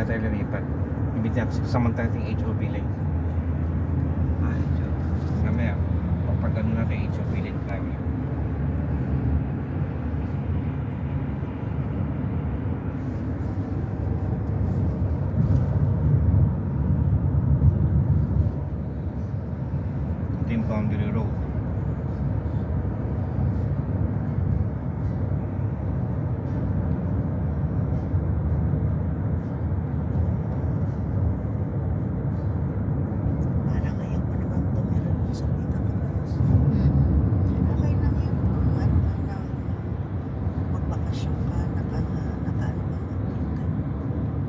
tayo lilipat. Hindi natin samantala natin HOV lane. Mamaya, pag ano natin HOV lane tayo. Ito yung boundary road. Parang ayaw ko naman tumira sa pinaka-cross. Okay lang yun kung ano ka na magbakasyon ka, naka-ano ka mag-weekend.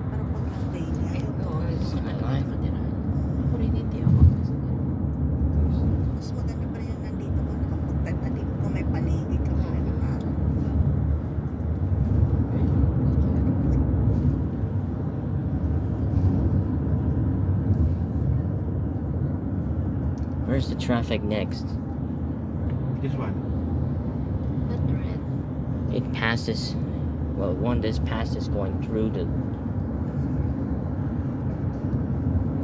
Pero pag lang daily, ayaw ko. Mas maganda pa rin yung nandito ka nakapagtagna dito kung may paligid ka pa rin. Where's the traffic next? This one. It passes. Well, one that's past is going through the.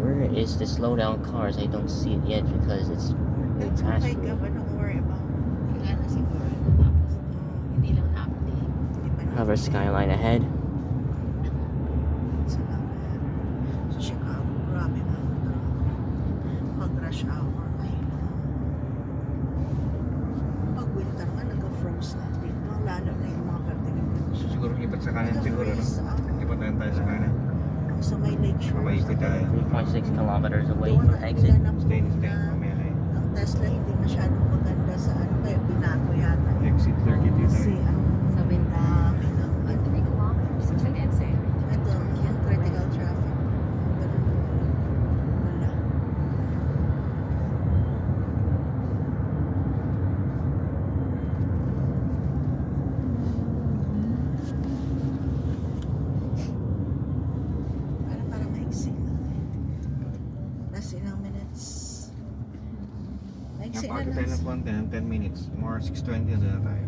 Where is the slow down cars? I don't see it yet because it's That's passed okay ka through. ba? Don't worry about it. Hindi pa Have our skyline ahead. sa number. Sa Chicago, grabe man ito. Pag rush hour, ay pag winter nga, nag-froze na dito. Lalo na yung mga kartigan. Siguro lipat sa kanan siguro, no? Lipat na tayo sa kanan. Sa may lakeshore. Maikot tayo. 3.6 kilometers away Doon from na exit. nila Stay, na stay. Mamaya na yun. ang Tesla hindi masyadong maganda sa ano. Kaya binago yata. Exit 32 Kasi tayo. ang dami ng ito, yung critical traffic. Ganun. Wala. Parang maiksi na. Last ilang minutes. Maiksi na Napakita tayo ng konti ng 10 minutes. More 6:20 na tayo.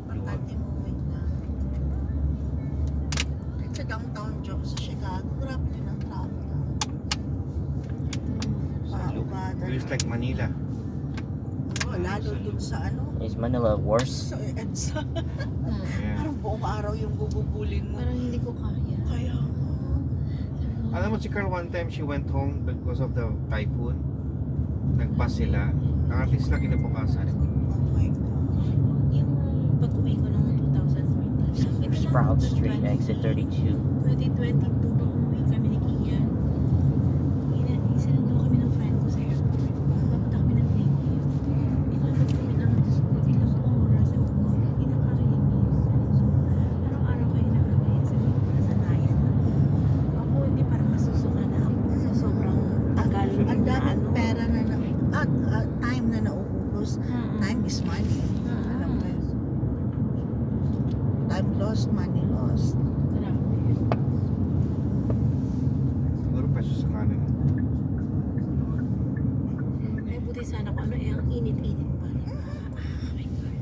Importante moving na. Kahit sa downtown sa Chicago, grabe din ang traffic. Paubada. Feels like Manila. Oo, lalo dun sa ano, Is Manila worse? sa EDSA. Yeah. Parang buong araw yung bububulin mo. Parang hindi ko kaya. Kaya, Alam mo si Carl, one time she went home because of the typhoon. Nag-bus sila. Nakatis lang kinabukasan. oh my God. Yung pag-uwi ko noong 2014. Sprout Street, exit 32. 2022 nung umuwi kami ni Kian. Isinundo kami ng friend ko sa airport. Papunta kami ng Thank You. Inabot kami ng ilang oras. Sabi ko, hindi nakakainis. Araw-araw kayo nakakaya. Sabi ko, nasanayan na. Ako hindi parang masusuka na ako. So, sobrang tagal. Ang na daming pera na time na nauubos. Time is money. Alam mo yun. Time lost, money lost. Grabe. Siguro peso sa kanan. Ay, buti sana kung ano, ang init-init pa. Oh my God.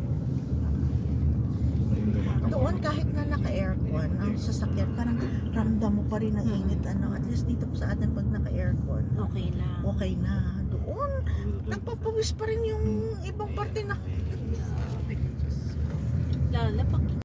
Doon kahit na naka-aircon ang sasakyan, parang ramdam mo pa rin ang init. Ano, at least dito sa atin pag naka-aircon, Okay lang. okay na. Doon, nagpapawis pa rin yung ibang parte na. Lalo pag